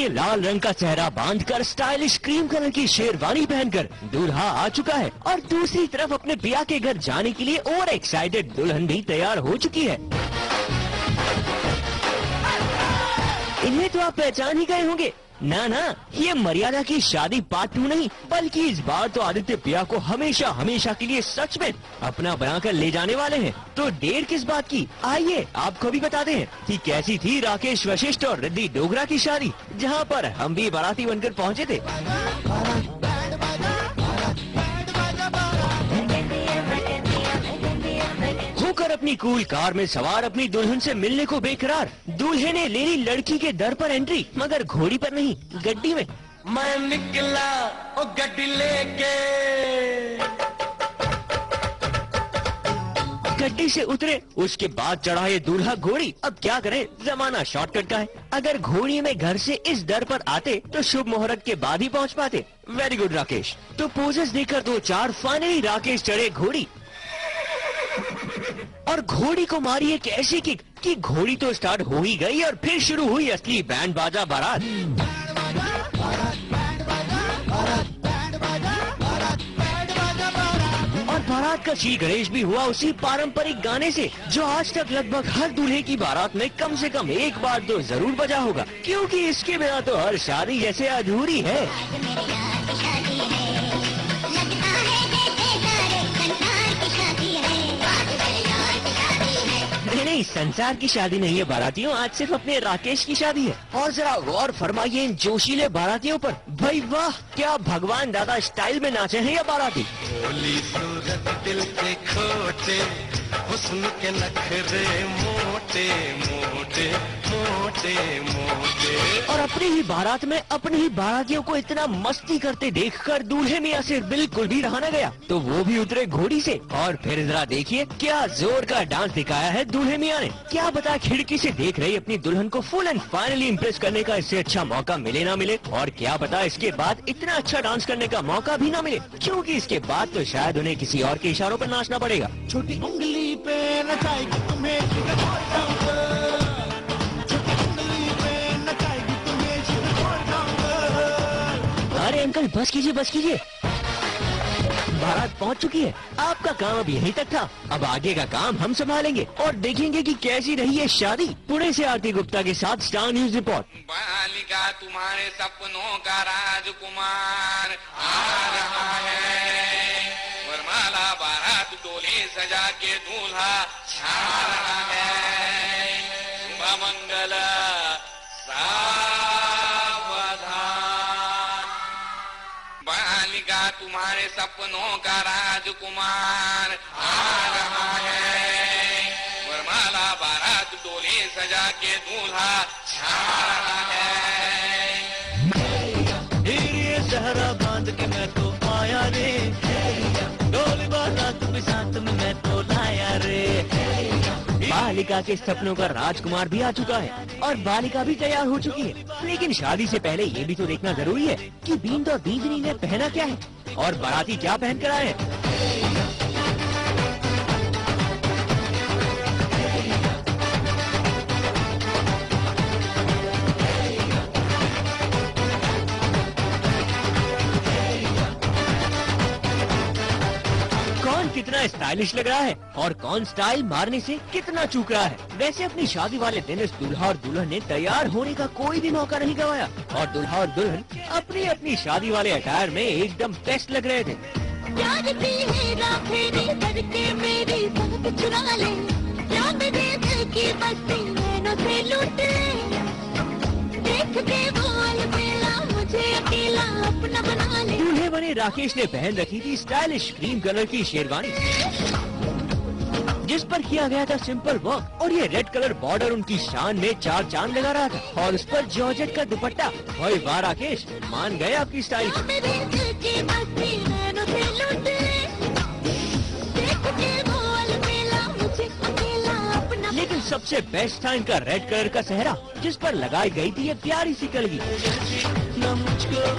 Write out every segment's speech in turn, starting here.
में लाल रंग का सेहरा बांधकर स्टाइलिश क्रीम कलर की शेरवानी पहनकर दूल्हा आ चुका है और दूसरी तरफ अपने पिया के घर जाने के लिए ओवर एक्साइटेड दुल्हन भी तैयार हो चुकी है। इन्हें तो आप पहचान ही गए होंगे। ना ना, ये मर्यादा की शादी पार्ट 2 नहीं, बल्कि इस बार तो आदित्य पिया को हमेशा हमेशा के लिए सच में अपना बनाकर ले जाने वाले हैं। तो देर किस बात की, आइए आपको भी बताते हैं कि कैसी थी राकेश वशिष्ठ और रिद्धि डोगरा की शादी, जहां पर हम भी बाराती बनकर पहुंचे थे। होकर अपनी कूल कार में सवार अपनी दुल्हन से मिलने को बेकरार, दूल्हे ने ले ली लड़की के दर पर एंट्री, मगर घोड़ी पर नहीं, गड्डी में। मैं निकला ओ गड्डी लेके, गड्डी से उतरे, उसके बाद चढ़ा ये दूल्हा घोड़ी। अब क्या करें, जमाना शॉर्टकट का है। अगर घोड़ी में घर से इस दर पर आते तो शुभ मुहूर्त के बाद ही पहुंच पाते। Very good Rakesh. तो पोजेस देकर 2-4 फाइनली राकेश चढ़े घोड़ी और घोड़ी को मारी एक ऐसी किक कि घोड़ी तो स्टार्ट हो ही गई और फिर शुरू हुई असली बैंड बाजा बारात। और बारात का श्री गणेश भी हुआ उसी पारंपरिक गाने से, जो आज तक लगभग हर दूल्हे की बारात में कम से कम एक बार तो जरूर बजा होगा, क्योंकि इसके बिना तो हर शादी जैसे अधूरी है। नहीं, संसार की शादी नहीं है बारातियों, आज सिर्फ अपने राकेश की शादी है। और जरा गौर फरमाइए इन जोशीले बारातियों पर। भाई वाह, क्या भगवान दादा स्टाइल में नाचे हैं ये बाराती। भोली सूरत दिल के खोटे, हुस्न के नखरे मोटे मोटे मोटे मोटे। और अपनी ही बारात में अपने ही बारातियों को इतना मस्ती करते देखकर दूल्हे मियां से बिल्कुल भी रहा न गया, तो वो भी उतरे घोड़ी से। और फिर जरा देखिए क्या जोर का डांस दिखाया है दूल्हे मियां ने। क्या पता खिड़की से देख रही अपनी दुल्हन को फुल एंड फाइनली इम्प्रेस करने का इससे अच्छा मौका मिले ना मिले, और क्या पता इसके बाद इतना अच्छा डांस करने का मौका भी ना मिले, क्योंकि इसके बाद तो शायद उन्हें किसी और के इशारों पर नाचना पड़ेगा। छोटी उंगली पे नचाएगी तुम्हें, अरे अंकल बस कीजिए बस कीजिए, बारात पहुंच चुकी है। आपका काम अब यहीं तक था, अब आगे का काम हम संभालेंगे और देखेंगे कि कैसी रही है शादी। पुणे से आरती गुप्ता के साथ स्टार न्यूज रिपोर्ट। बालिका तुम्हारे सपनों का राजकुमार आ रहा है, वरमाला बारात डोली सजा के दूल्हा छा रहा है, शुभ मंगल तुम्हारे सपनों का राजकुमार आ रहा है, वरमाला बारात डोली सजा के दूल्हा छा रहा है। हीरे सहरा बांध के मैं तो आया रे, डोली बारात में साथ में मैं तो लाया रे। बालिका के सपनों का राजकुमार भी आ चुका है और बालिका भी तैयार हो चुकी है, लेकिन शादी से पहले ये भी तो देखना जरूरी है कि बींद और बींदनी ने पहना क्या है और बाराती क्या पहन कर आए हैं। कौन कितना स्टाइलिश लग रहा है और कौन स्टाइल मारने से कितना चूक रहा है। वैसे अपनी शादी वाले दिन इस दूल्हा और दुल्हन ने तैयार होने का कोई भी मौका नहीं गंवाया और दूल्हा और दुल्हन अपनी अपनी शादी वाले अटायर में एकदम बेस्ट लग रहे थे। प्यार भी हेरा फेरी करके मेरी बात चुरा ले, या मेरे दिल की बस्ती नैनों से लूट ले, देख के बोल मेला मुझे अकेला अपना बना ले। दूल्हे बने राकेश ने पहन रखी थी स्टाइलिश क्रीम कलर की शेरवानी, जिस पर किया गया था सिंपल वर्क, और ये रेड कलर बॉर्डर उनकी शान में 4 चांद लगा रहा था, और उस पर जॉर्जेट का दुपट्टा। भाई वाह राकेश, मान गए आपकी स्टाइल। मेरे दिल की बस्ती नैनों से लूट ले, देख के बोल मेला मुझे अकेला अपना। लेकिन सबसे बेस्ट था इनका रेड कलर का सेहरा, जिस पर लगाई गई थी ये प्यारी सी कलगी।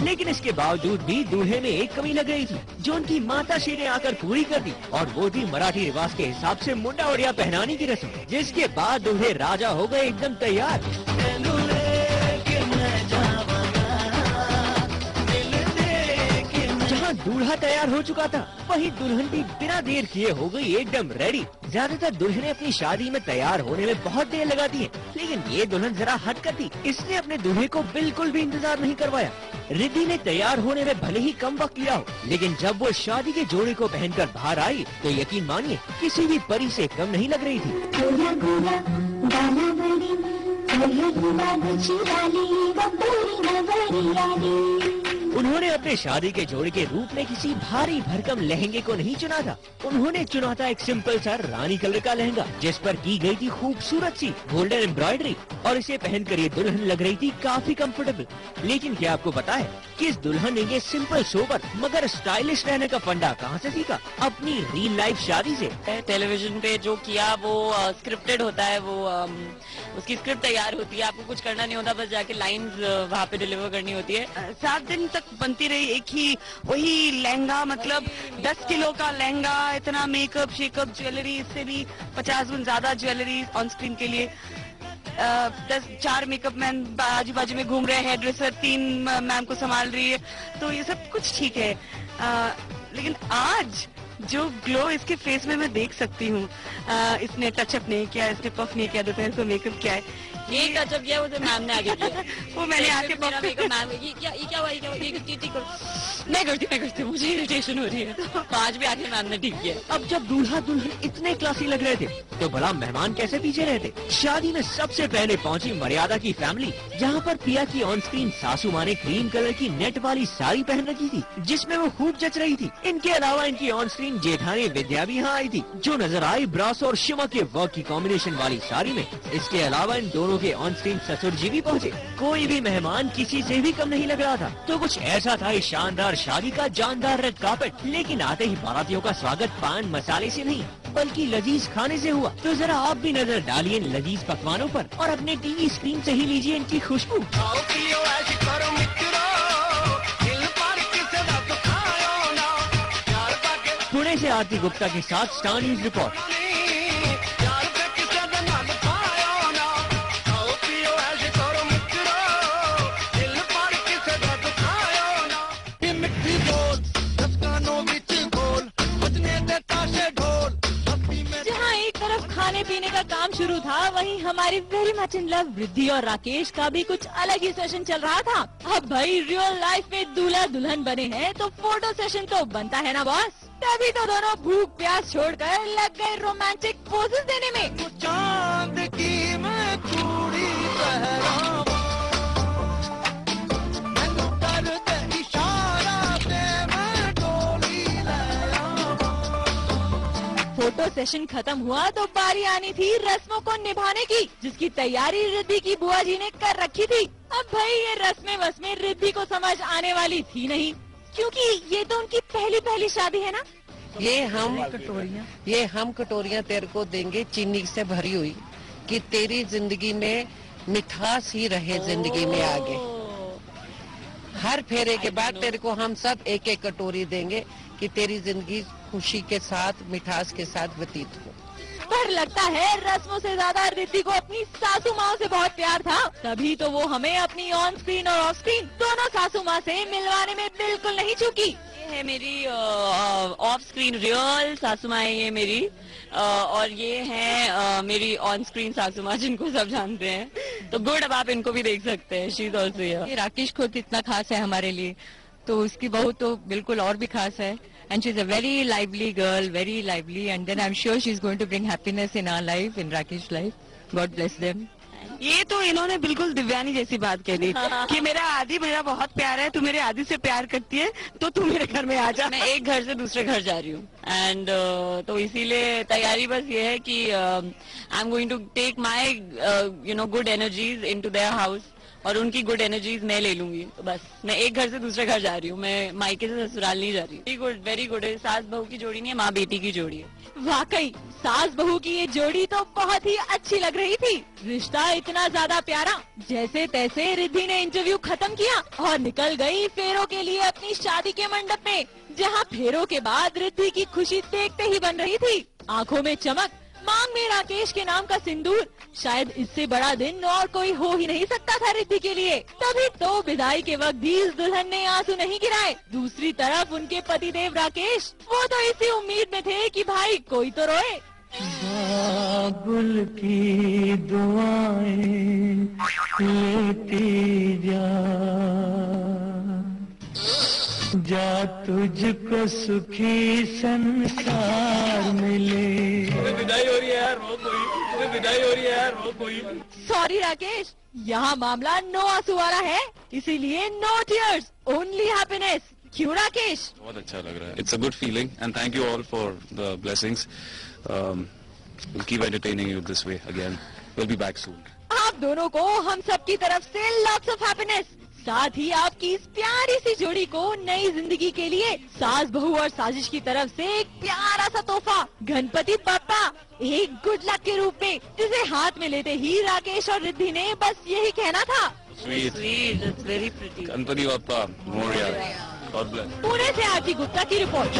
लेकिन इसके बावजूद भी दूल्हे में एक कमी लग रही थी, जो उनकी माता श्री ने आकर पूरी कर दी, और वो थी मराठी रिवाज के हिसाब से मुंडा ओढ़िया पहनाने की रस्म, जिसके बाद दूल्हे राजा हो गए एकदम तैयार। दूल्हा तैयार हो चुका था, वहीं दुल्हन भी बिना देर किए हो गई एकदम रेडी। ज्यादातर दुल्हनें अपनी शादी में तैयार होने में बहुत देर लगाती हैं, लेकिन ये दुल्हन जरा हटकर थी। इसने अपने दूल्हे को बिल्कुल भी इंतजार नहीं करवाया। रिद्धि ने तैयार होने में भले ही कम वक्त लिया हो, लेकिन जब वो शादी के जोड़े को पहनकर बाहर आई तो यकीन मानिए किसी भी परी से कम नहीं लग रही थी। उन्होंने अपने शादी के जोड़े के रूप में किसी भारी भरकम लहंगे को नहीं चुना था। उन्होंने चुना था एक सिंपल सा रानी कलर का लहंगा, जिस पर की गई थी खूबसूरत सी गोल्डन एम्ब्रॉयडरी, और इसे पहनकर ये दुल्हन लग रही थी काफी कंफर्टेबल। लेकिन क्या आपको पता है कि इस दुल्हन ने ये सिंपल सोबर मगर स्टाइलिश रहने का फंडा कहाँ से सीखा? अपनी रियल लाइफ शादी से। टेलीविजन पे जो किया वो स्क्रिप्टेड होता है, वो उसकी स्क्रिप्ट तैयार होती है, आपको कुछ करना नहीं होता, बस जाके लाइंस वहाँ पे डिलीवर करनी होती है। 7 दिन तक बनती रही एक ही वही लहंगा, मतलब 10 किलो का लहंगा, इतना मेकअप शेकअप, ज्वेलरी, इससे भी 50 गुना ज्यादा ज्वेलरी ऑन स्क्रीन के लिए। 4 मेकअप मैन आजू बाजू में घूम रहे हैं, हेयर ड्रेसर 3 मैम को संभाल रही है, तो ये सब कुछ ठीक है। लेकिन आज जो ग्लो इसके फेस में मैं देख सकती हूँ, इसने टचअप नहीं किया, इसने पफ नहीं किया, दोपहर को मेकअप किया है, ये टचअप किया वो मैम ने आगे किया। वो मैंने आके मेरा मेकअप मैम, ये क्या हुआ, मैं करती हूँ, मुझे इरिटेशन हो रही है, तो आज भी आके मैम ने ठीक किया। अब जब दूल्हा दुल्हन इतने क्लासी लग रहे थे तो भला मेहमान कैसे पीछे रहे थे? शादी में सबसे पहले पहुंची मर्यादा की फैमिली, जहां पर पिया की ऑन स्क्रीन सासू माँ ने क्रीम कलर की नेट वाली साड़ी पहन रखी थी, जिसमें वो खूब जच रही थी। इनके अलावा इनकी ऑन स्क्रीन जेठानी विद्या भी यहाँ आई थी, जो नजर आई ब्रास और शिमा के वर्क की कॉम्बिनेशन वाली साड़ी में। इसके अलावा इन दोनों के ऑन स्क्रीन ससुर जी भी पहुँचे। कोई भी मेहमान किसी से भी कम नहीं लग रहा था। तो कुछ ऐसा था इस शानदार शादी का जानदार रेड कार्पेट। लेकिन आते ही बारातियों का स्वागत पान मसाले से नहीं बल्कि लजीज खाने से हुआ। तो जरा आप भी नजर डालिए लजीज पकवानों पर और अपने टीवी स्क्रीन से ही लीजिए इनकी खुशबू। पुणे से आरती गुप्ता के साथ स्टार न्यूज रिपोर्ट। खाने पीने का काम शुरू था, वहीं हमारी very much in love Riddhi और राकेश का भी कुछ अलग ही सेशन चल रहा था। अब भाई रियल लाइफ में दूल्हा दुल्हन बने हैं तो फोटो सेशन तो बनता है ना बॉस। तभी तो दोनों भूख प्यास छोड़कर लग गए रोमांटिक पोजेस देने में। चांद की मैं चूड़ी फोटो सेशन खत्म हुआ तो बारी आनी थी रस्मों को निभाने की, जिसकी तैयारी रिद्धि की बुआ जी ने कर रखी थी। अब भाई ये रस्में वस्में रिद्धि को समझ आने वाली थी नहीं, क्योंकि ये तो उनकी पहली शादी है ना। ये हम कटोरियाँ तेरे को देंगे चीनी से भरी हुई, कि तेरी जिंदगी में मिठास ही रहे जिंदगी में आगे। हर फेरे के बाद तेरे को हम सब एक एक कटोरी देंगे कि तेरी जिंदगी खुशी के साथ मिठास के साथ व्यतीत हो। पर लगता है रस्मों से ज्यादा रिद्धि को अपनी सासू माँ से बहुत प्यार था, तभी तो वो हमें अपनी ऑन स्क्रीन और ऑफ स्क्रीन दोनों सासू माँ से मिलवाने में बिल्कुल नहीं चूकी। ये है मेरी ऑफ स्क्रीन रियल सासू माँ है ये मेरी, और ये है मेरी ऑन स्क्रीन सासू माँ जिनको सब जानते हैं। तो गुड, अब आप इनको भी देख सकते हैं। She is also here. Rakesh खुद इतना खास है हमारे लिए, तो उसकी बहू तो बिल्कुल और भी खास है। And she's a very lively girl, very lively, and then I'm sure she's going to bring happiness in our life, in Rakesh's life. God bless them. ये तो इन्होंने बिल्कुल दिव्यानी जैसी बात कह दी कि मेरा आदि मेरा बहुत प्यार है, तू मेरे आदि से प्यार करती है तो तू मेरे घर में आ जा। मैं एक घर से दूसरे घर जा रही हूँ, एंड तो इसीलिए तैयारी बस ये है कि I am going to take my good energies into their house, और उनकी गुड एनर्जीज मैं ले लूंगी। तो बस मैं एक घर से दूसरे घर जा रही हूँ, मैं मायके से ससुराल नहीं जा रही। वेरी गुड है। सास बहू की जोड़ी नहीं है, माँ बेटी की जोड़ी है। वाकई सास बहू की ये जोड़ी तो बहुत ही अच्छी लग रही थी। रिश्ता इतना ज्यादा प्यारा, जैसे तैसे रिद्धि ने इंटरव्यू खत्म किया और निकल गई फेरों के लिए अपनी शादी के मंडप में, जहाँ फेरों के बाद रिद्धि की खुशी देखते ही बन रही थी। आंखों में चमक, मांग में राकेश के नाम का सिंदूर, शायद इससे बड़ा दिन और कोई हो ही नहीं सकता था रिद्धि के लिए। तभी तो विदाई के वक्त भी इस दुल्हन ने आंसू नहीं गिराए। दूसरी तरफ उनके पतिदेव राकेश, वो तो इसी उम्मीद में थे कि भाई कोई तो रोए। बाबुल की दुआएं लेती जा तुझको सुखी संसार मिले। तुम्हें विदाई हो रही है यार, वो कोई तुम्हें विदाई हो रही है यार, वो कोई। सॉरी राकेश, यहाँ मामला नो आंसू वाला है, इसीलिए नो टीयर्स, ओनली हैप्पीनेस। क्यों राकेश? बहुत अच्छा लग रहा है। It's a good feeling and thank you all for the blessings. We'll keep entertaining you this way again. We'll be back soon. आप दोनों को हम सब की तरफ से lots of happiness। साथ ही आपकी इस प्यारी सी जोड़ी को नई जिंदगी के लिए सास बहू और साजिश की तरफ से एक प्यारा सा तोहफा गणपति बप्पा एक गुड लक के रूप में, जिसे हाथ में लेते ही राकेश और रिद्धि ने बस यही कहना था, Sweet. It's very pretty. Ganpati Bappa Morya. God bless. Pune से आरती गुप्ता की रिपोर्ट।